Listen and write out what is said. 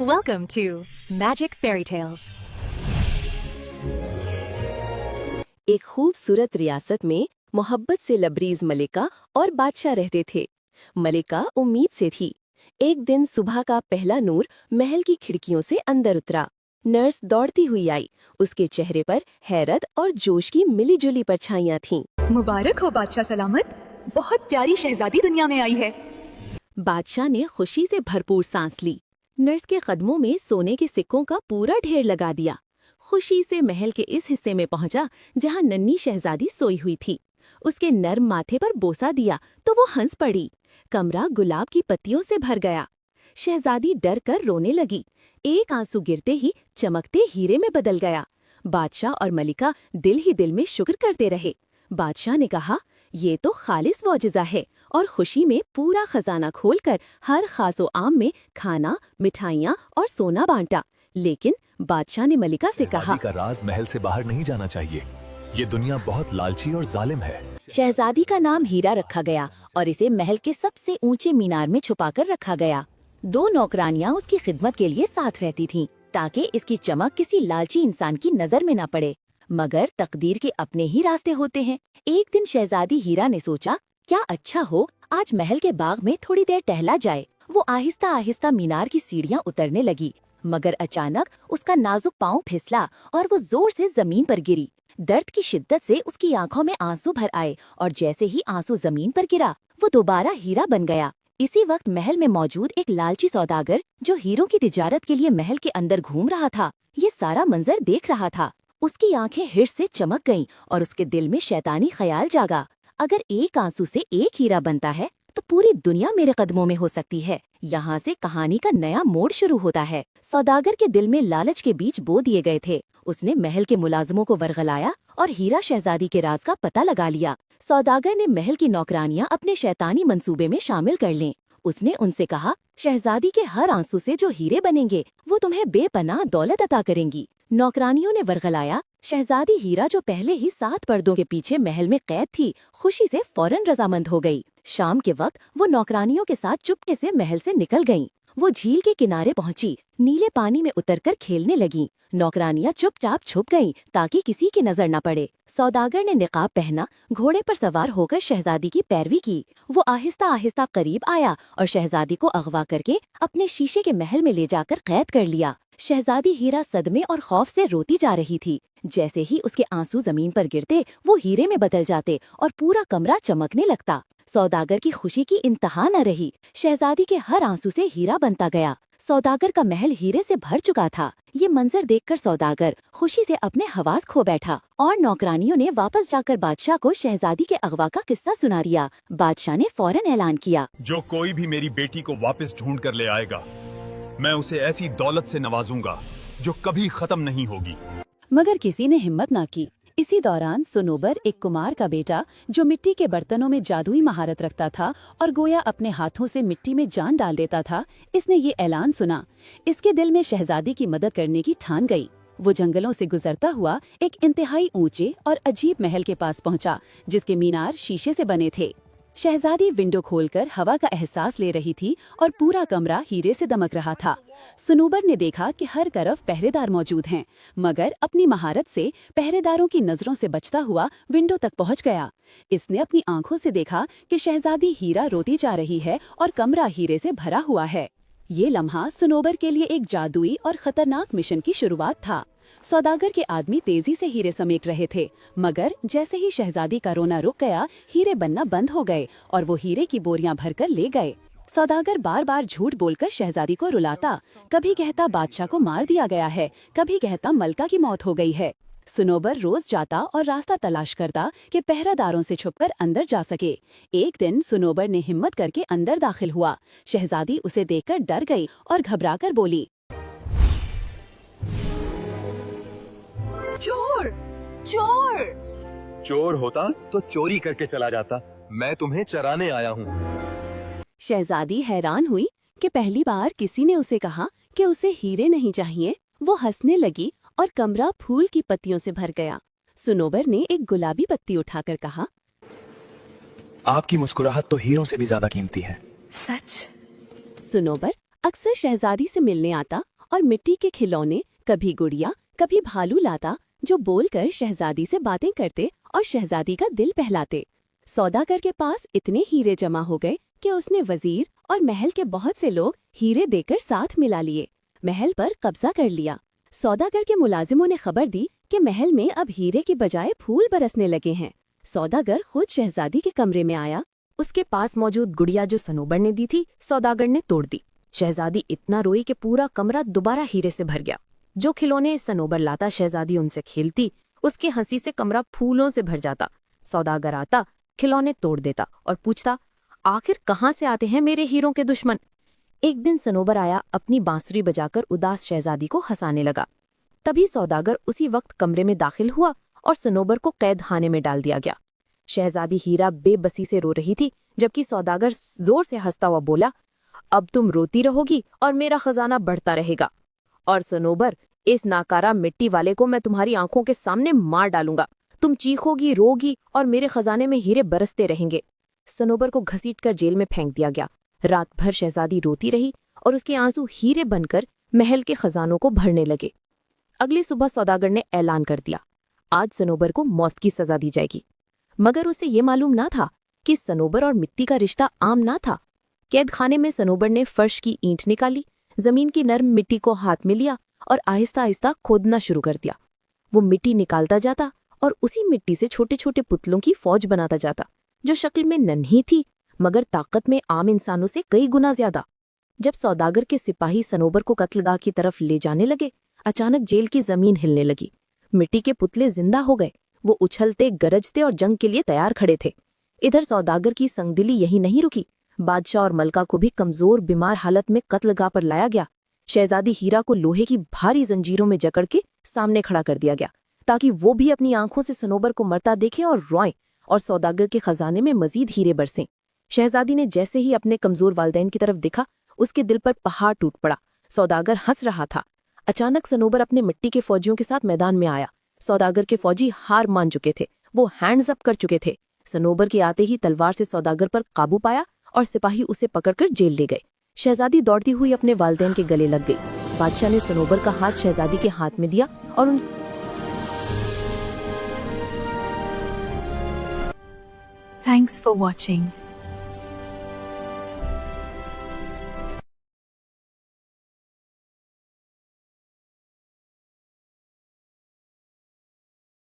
Welcome to Magic Fairy Tales. एक खूबसूरत रियासत में मोहब्बत से लबरीज मलिका और बादशाह रहते थे। मलिका उम्मीद से थी। एक दिन सुबह का पहला नूर महल की खिड़कियों से अंदर उतरा। नर्स दौड़ती हुई आई। उसके चेहरे पर हैरत और जोश की मिलीजुली परछाइयां थीं। मुबारक हो बादशाह सलामत, बहुत प्यारी शहजादी दुनिया में आई है। बादशाह ने खुशी से भरपूर सांस ली। नर्स के कदमों में सोने के सिक्कों का पूरा ढेर लगा दिया। खुशी से महल के इस हिस्से में पहुंचा जहां नन्ही शहजादी सोई हुई थी। उसके नर्म माथे पर बोसा दिया तो वो हंस पड़ी। कमरा गुलाब की पत्तियों से भर गया। शहजादी डर कर रोने लगी। एक आंसू गिरते ही चमकते हीरे में बदल गया। बादशाह और मलिका दिल ही दिल में शुक्र करते रहे। बादशाह ने कहा, ये तो खालिस मौजिज़ा है, और खुशी में पूरा खजाना खोलकर हर खासो आम में खाना, मिठाइयाँ और सोना बांटा। लेकिन बादशाह ने मलिका से कहा, शहजादी का राज महल से बाहर नहीं जाना चाहिए। ये दुनिया बहुत लालची और जालिम है। शहजादी का नाम हीरा रखा गया और इसे महल के सबसे ऊंचे मीनार में छुपाकर रखा गया। 2 नौकरानियां उसकी खिदमत के लिए साथ रहती थीं, ताकि इसकी चमक किसी लालची इंसान की नजर में न पड़े। मगर तकदीर के अपने ही रास्ते होते हैं। एक दिन शहजादी हीरा ने सोचा, क्या अच्छा हो आज महल के बाग में थोड़ी देर टहला जाए। वो आहिस्ता आहिस्ता मीनार की सीढ़ियां उतरने लगी, मगर अचानक उसका नाजुक पांव फिसला और वो जोर से जमीन पर गिरी। दर्द की शिद्दत से उसकी आंखों में आंसू भर आए और जैसे ही आंसू जमीन पर गिरा, वो दोबारा हीरा बन गया। इसी वक्त महल में मौजूद एक लालची सौदागर, जो हीरों की तिजारत के लिए महल के अंदर घूम रहा था, ये सारा मंजर देख रहा था। उसकी आंखें हिर्स से चमक गईं और उसके दिल में शैतानी ख्याल जागा। अगर एक आंसू से एक हीरा बनता है तो पूरी दुनिया मेरे कदमों में हो सकती है। यहाँ से कहानी का नया मोड़ शुरू होता है। सौदागर के दिल में लालच के बीज बो दिए गए थे। उसने महल के मुलाजमों को वर्गलाया और हीरा शहजादी के राज का पता लगा लिया। सौदागर ने महल की नौकरानियां अपने शैतानी मंसूबे में शामिल कर लें। उसने उनसे कहा, शहजादी के हर आंसू से जो हीरे बनेंगे वो तुम्हें बेपनाह दौलत अता करेंगी। नौकरानियों ने वर्गलाया। शहजादी हीरा, जो पहले ही 7 पर्दों के पीछे महल में कैद थी, खुशी से फौरन रजामंद हो गई। शाम के वक्त वो नौकरानियों के साथ चुपके से महल से निकल गईं। वो झील के किनारे पहुंची, नीले पानी में उतरकर खेलने लगीं। नौकरानियां चुपचाप छुप गईं ताकि किसी की नजर न पड़े। सौदागर ने निकाब पहना, घोड़े पर सवार होकर शहजादी की पैरवी की। वो आहिस्ता आहिस्ता करीब आया और शहजादी को अगवा करके अपने शीशे के महल में ले जाकर कैद कर लिया। शहजादी हीरा सदमे और खौफ से रोती जा रही थी। जैसे ही उसके आंसू जमीन पर गिरते, वो हीरे में बदल जाते और पूरा कमरा चमकने लगता। सौदागर की खुशी की इंतहा न रही। शहजादी के हर आंसू से हीरा बनता गया। सौदागर का महल हीरे से भर चुका था। ये मंजर देखकर सौदागर खुशी से अपने हवास खो बैठा और नौकरानियों ने वापस जाकर बादशाह को शहजादी के अगवा का किस्सा सुना दिया। बादशाह ने फौरन ऐलान किया, जो कोई भी मेरी बेटी को वापस ढूंढ कर ले आएगा, मैं उसे ऐसी दौलत से नवाजूंगा जो कभी खत्म नहीं होगी। मगर किसी ने हिम्मत ना की। इसी दौरान सुनोबर, एक कुमार का बेटा, जो मिट्टी के बर्तनों में जादुई महारत रखता था और गोया अपने हाथों से मिट्टी में जान डाल देता था, इसने ये ऐलान सुना। इसके दिल में शहजादी की मदद करने की ठान गई। वो जंगलों से गुजरता हुआ एक इंतहाई ऊंचे और अजीब महल के पास पहुंचा, जिसके मीनार शीशे से बने थे। शहजादी विंडो खोलकर हवा का एहसास ले रही थी और पूरा कमरा हीरे से दमक रहा था। सुनोबर ने देखा कि हर तरफ पहरेदार मौजूद हैं, मगर अपनी महारत से पहरेदारों की नजरों से बचता हुआ विंडो तक पहुंच गया। इसने अपनी आंखों से देखा कि शहजादी हीरा रोती जा रही है और कमरा हीरे से भरा हुआ है। ये लम्हा सुनोबर के लिए एक जादुई और खतरनाक मिशन की शुरुआत था। सौदागर के आदमी तेजी से हीरे समेट रहे थे, मगर जैसे ही शहजादी का रोना रुक गया, हीरे बनना बंद हो गए और वो हीरे की बोरियां भरकर ले गए। सौदागर बार बार झूठ बोलकर शहजादी को रुलाता। कभी कहता बादशाह को मार दिया गया है, कभी कहता मलका की मौत हो गई है। सुनोबर रोज जाता और रास्ता तलाश करता कि पहरेदारों से छुपकर अंदर जा सके। एक दिन सुनोबर ने हिम्मत करके अंदर दाखिल हुआ। शहजादी उसे देखकर डर गई और घबराकर बोली, चोर! चोर! चोर होता तो चोरी करके चला जाता। मैं तुम्हें चराने आया हूँ। शहजादी हैरान हुई कि पहली बार किसी ने उसे कहा कि उसे हीरे नहीं चाहिए। वो हंसने लगी और कमरा फूल की पत्तियों से भर गया। सुनोबर ने एक गुलाबी पत्ती उठाकर कहा, आपकी मुस्कुराहट तो हीरों से भी ज्यादा कीमती है। सच? सुनोबर अक्सर शहजादी से मिलने आता और मिट्टी के खिलौने, कभी गुड़िया कभी भालू लाता, जो बोलकर शहजादी से बातें करते और शहजादी का दिल बहलाते। सौदागर के पास इतने हीरे जमा हो गए कि उसने वजीर और महल के बहुत से लोग हीरे देकर साथ मिला लिए, महल पर कब्जा कर लिया। सौदागर के मुलाजिमों ने खबर दी कि महल में अब हीरे के बजाय फूल बरसने लगे हैं। सौदागर खुद शहजादी के कमरे में आया। उसके पास मौजूद गुड़िया जो सनोबर ने दी थी, सौदागर ने तोड़ दी। शहजादी इतना रोई कि पूरा कमरा दोबारा हीरे से भर गया। जो खिलौने सनोबर लाता, शहजादी उनसे खेलती। उसकी हंसी से कमरा फूलों से भर जाता। सौदागर आता, खिलौने तोड़ देता और पूछता, आखिर कहाँ से आते हैं मेरे हीरों के दुश्मन। एक दिन सनोबर आया, अपनी बांसुरी बजाकर उदास शहजादी को हंसाने लगा। तभी सौदागर उसी वक्त कमरे में दाखिल हुआ और सनोबर को कैद खाने में डाल दिया गया। शहजादी हीरा बेबसी से रो रही थी, जबकि सौदागर जोर से हंसता हुआ बोला, अब तुम रोती रहोगी और मेरा खजाना बढ़ता रहेगा। और सनोबर, इस नाकारा मिट्टी वाले को मैं तुम्हारी आंखों के सामने मार डालूंगा। तुम चीखोगी, रोगी और मेरे खजाने में हीरे बरसते रहेंगे। सनोबर को घसीटकर जेल में फेंक दिया गया। रात भर शहजादी रोती रही और उसके आंसू हीरे बनकर महल के खजानों को भरने लगे। अगली सुबह सौदागर ने ऐलान कर दिया, आज सनोबर को मौत की सजा दी जाएगी। मगर उसे ये मालूम ना था कि सनोबर और मिट्टी का रिश्ता आम ना था। कैद खाने में सनोबर ने फर्श की ईंट निकाली, जमीन की नर्म मिट्टी को हाथ में लिया और आहिस्ता आहिस्ता खोदना शुरू कर दिया। वो मिट्टी निकालता जाता और उसी मिट्टी से छोटे छोटे पुतलों की फौज बनाता जाता, जो शक्ल में नन्ही थी मगर ताकत में आम इंसानों से कई गुना ज्यादा। जब सौदागर के सिपाही सनोबर को कत्लगाह की तरफ ले जाने लगे, अचानक जेल की जमीन हिलने लगी। मिट्टी के पुतले जिंदा हो गए। वो उछलते, गरजते और जंग के लिए तैयार खड़े थे। इधर सौदागर की संगदिली यही नहीं रुकी। बादशाह और मलका को भी कमजोर, बीमार हालत में कत्लगाह पर लाया गया। शहजादी हीरा को लोहे की भारी जंजीरों में जकड़ के सामने खड़ा कर दिया गया, ताकि वो भी अपनी आंखों से सनोबर को मरता देखे और रोएं और सौदागर के खजाने में मजीद हीरे बरसें। शहजादी ने जैसे ही अपने कमजोर वालिदैन की तरफ देखा, उसके दिल पर पहाड़ टूट पड़ा। सौदागर हंस रहा था। अचानक सनोबर अपने मिट्टी के फौजियों के साथ मैदान में आया। सौदागर के फौजी हार मान चुके थे, वो हैंड्स अप कर चुके थे। सनोबर के आते ही तलवार से सौदागर पर काबू पाया और सिपाही उसे पकड़कर जेल ले गए। शहजादी दौड़ती हुई अपने वालिदैन के गले लग गई। बादशाह ने सनोबर का हाथ शहजादी के हाथ में दिया और उन Thanks for watching.